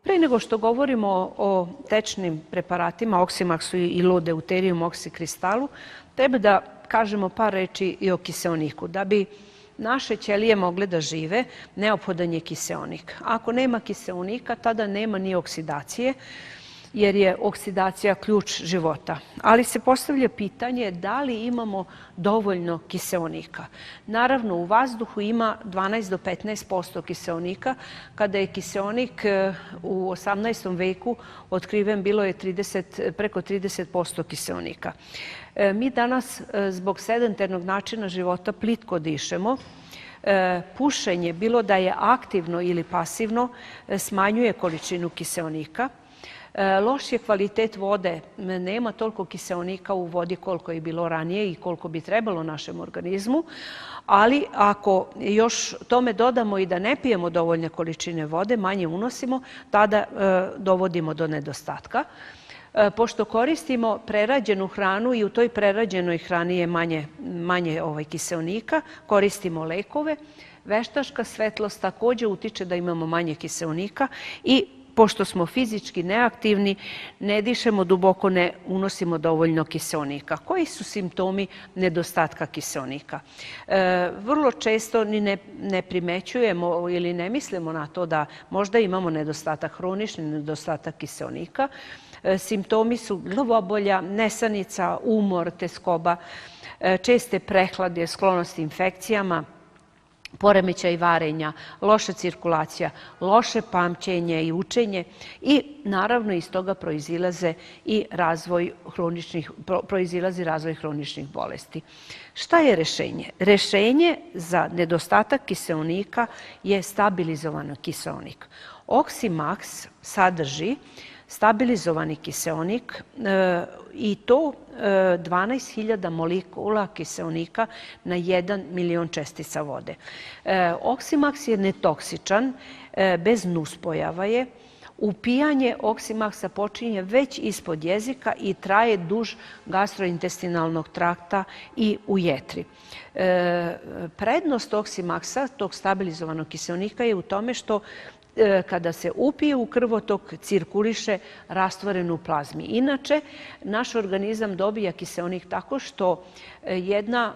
Pre nego što govorimo o tečnim preparatima, oksimaksu i lodeuterijum oksikristalu, treba da kažemo par reči i o kiseoniku. Da bi naše ćelije mogle da žive, neophodan je kiseonik. Ako nema kiseonika, tada nema ni oksidacije, jer je oksidacija ključ života. Ali se postavlja pitanje da li imamo dovoljno kiseonika. Naravno, u vazduhu ima 12 do 15% kiseonika. Kada je kiseonik u 18. veku otkriven, bilo je preko 30% kiseonika. Mi danas, zbog sedentarnog načina života, plitko dišemo. Pušenje, bilo da je aktivno ili pasivno, smanjuje količinu kiseonika. Loš je kvalitet vode, nema toliko kiseonika u vodi koliko je bilo ranije i koliko bi trebalo našem organizmu, ali ako još tome dodamo i da ne pijemo dovoljne količine vode, manje unosimo, tada dovodimo do nedostatka. Pošto koristimo prerađenu hranu i u toj prerađenoj hrani je manje kiseonika, koristimo lekove, veštačka svetlost takođe utiče da imamo manje kiseonika i pošto smo fizički neaktivni, ne dišemo duboko, ne unosimo dovoljno kiseonika. Koji su simptomi nedostatka kiseonika? Vrlo često ni ne primećujemo ili ne mislimo na to da možda imamo nedostatak, hronični nedostatak kiseonika. Simptomi su glavobolja, nesanica, umor, teskoba, česte prehlade, sklonost infekcijama, poremećaj varenja, loša cirkulacija, loše pamćenje i učenje i naravno iz toga proizilazi razvoj hroničnih bolesti. Šta je rešenje? Rešenje za nedostatak kiseonika je stabilizovan kiseonik. Oximaks sadrži stabilizovani kiseonik i to 12.000 molekula kiseonika na 1 milion čestica vode. Oximaks je netoksičan, bez nuspojava je. Upijanje oksimaksa počinje već ispod jezika i traje duž gastrointestinalnog trakta i u jetri. Prednost oksimaksa, tog stabilizovanog kiseonika, je u tome što kada se upije u krvotok, cirkuliše rastvoren u plazmi. Inače, naš organizam dobija kiseonik tako što jedna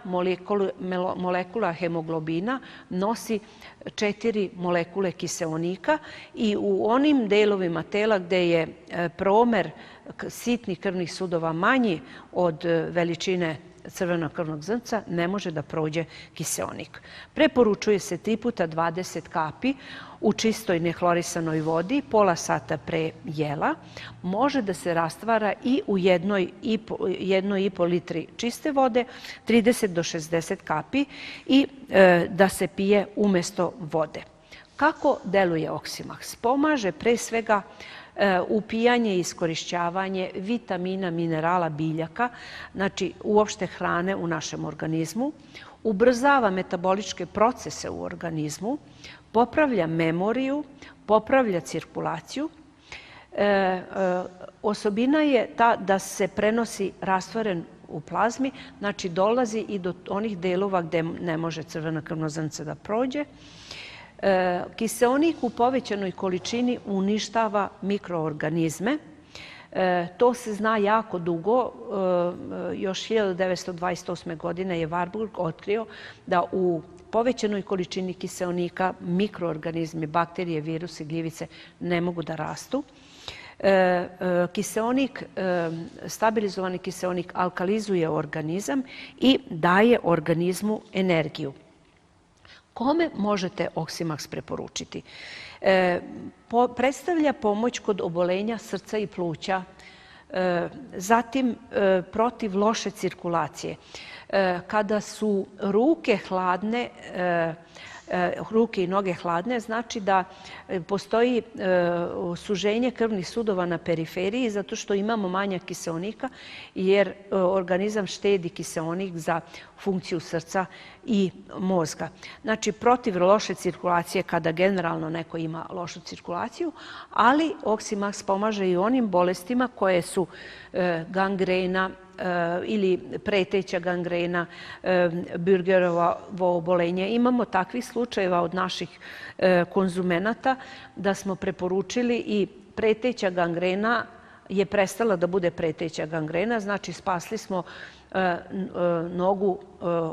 molekula hemoglobina nosi 4 molekule kiseonika i u onim delovima tela gde je promer sitnih krvnih sudova manji od veličine crvenog krvnog zrnca, ne može da prođe kiseonik. Preporučuje se 3 puta 20 kapi u čistoj nehlorisanoj vodi, pola sata pre jela. Može da se rastvara i u 1,5 litri čiste vode, 30 do 60 kapi i da se pije umesto vode. Kako deluje Oximaks? Pomaže pre svega upijanje i iskorišćavanje vitamina, minerala, biljaka, znači uopšte hrane u našem organizmu, ubrzava metaboličke procese u organizmu, popravlja memoriju, popravlja cirkulaciju. Osobina je ta da se prenosi rastvoren u plazmi, znači dolazi i do onih delova gde ne može crvena krvno zrnce da prođe. Kiseonik u povećanoj količini uništava mikroorganizme. To se zna jako dugo. Još 1928. godine je Warburg otkrio da u povećanoj količini kiseonika mikroorganizmi, bakterije, virusi, gljivice ne mogu da rastu. Stabilizovani kiseonik alkalizuje organizam i daje organizmu energiju. Kome možete Oximaks preporučiti? Predstavlja pomoć kod obolenja srca i pluća, zatim protiv loše cirkulacije. Kada su ruke hladne, ruke i noge hladne, znači da postoji suženje krvnih sudova na periferiji zato što imamo manjak kiseonika jer organizam štedi kiseonik za funkciju srca i mozga. Znači, protiv loše cirkulacije kada generalno neko ima lošu cirkulaciju, ali Oximaks pomaže i onim bolestima koje su gangrena, ili preteća gangrena, Bürgerovo obolenje. Imamo takvih slučajeva od naših konzumenata da smo preporučili i preteća gangrena je prestala da bude preteća gangrena, znači spasli smo nogu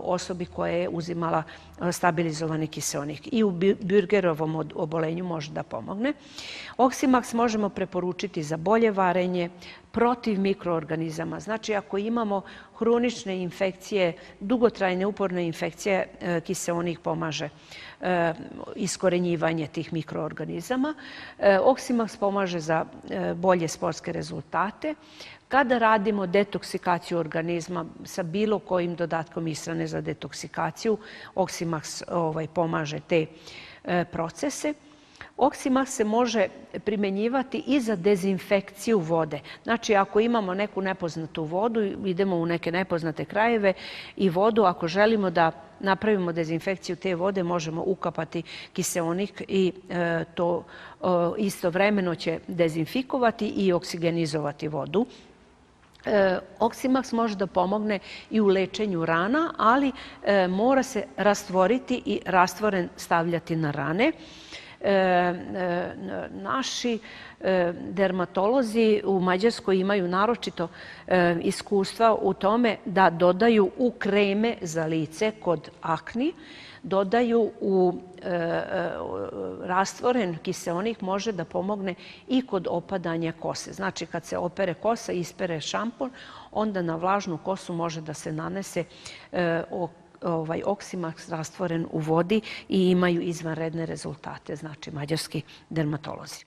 osobi koja je uzimala stabilizovani kiseonik. I u Bürgerovom obolenju može da pomogne. Oximax možemo preporučiti za bolje varenje, protiv mikroorganizama. Znači, ako imamo hronične infekcije, dugotrajne uporne infekcije, kiseonik pomaže iskorenjivanje tih mikroorganizama. Oximax pomaže za bolje sportske rezultate. Kada radimo detoksikaciju organizma sa bilo kojim dodatkom ishrane za detoksikaciju, Oximax pomaže te procese. Oximax se može primenjivati i za dezinfekciju vode. Znači, ako imamo neku nepoznatu vodu, idemo u neke nepoznate krajeve i vodu, ako želimo da napravimo dezinfekciju te vode, možemo ukapati kiseonik i to istovremeno će dezinfikovati i oksigenizovati vodu. Oximax može da pomogne i u lečenju rana, ali mora se rastvoriti i rastvoren stavljati na rane. Naši dermatolozi u Mađarskoj imaju naročito iskustva u tome da dodaju u kreme za lice kod akni, dodaju u rastvoren kiseonik, može da pomogne i kod opadanja kose. Znači, kad se opere kosa i ispere šampon, onda na vlažnu kosu može da se nanese Oximax rastvoren u vodi i imaju izvanredne rezultate, znači mađarski dermatolozi.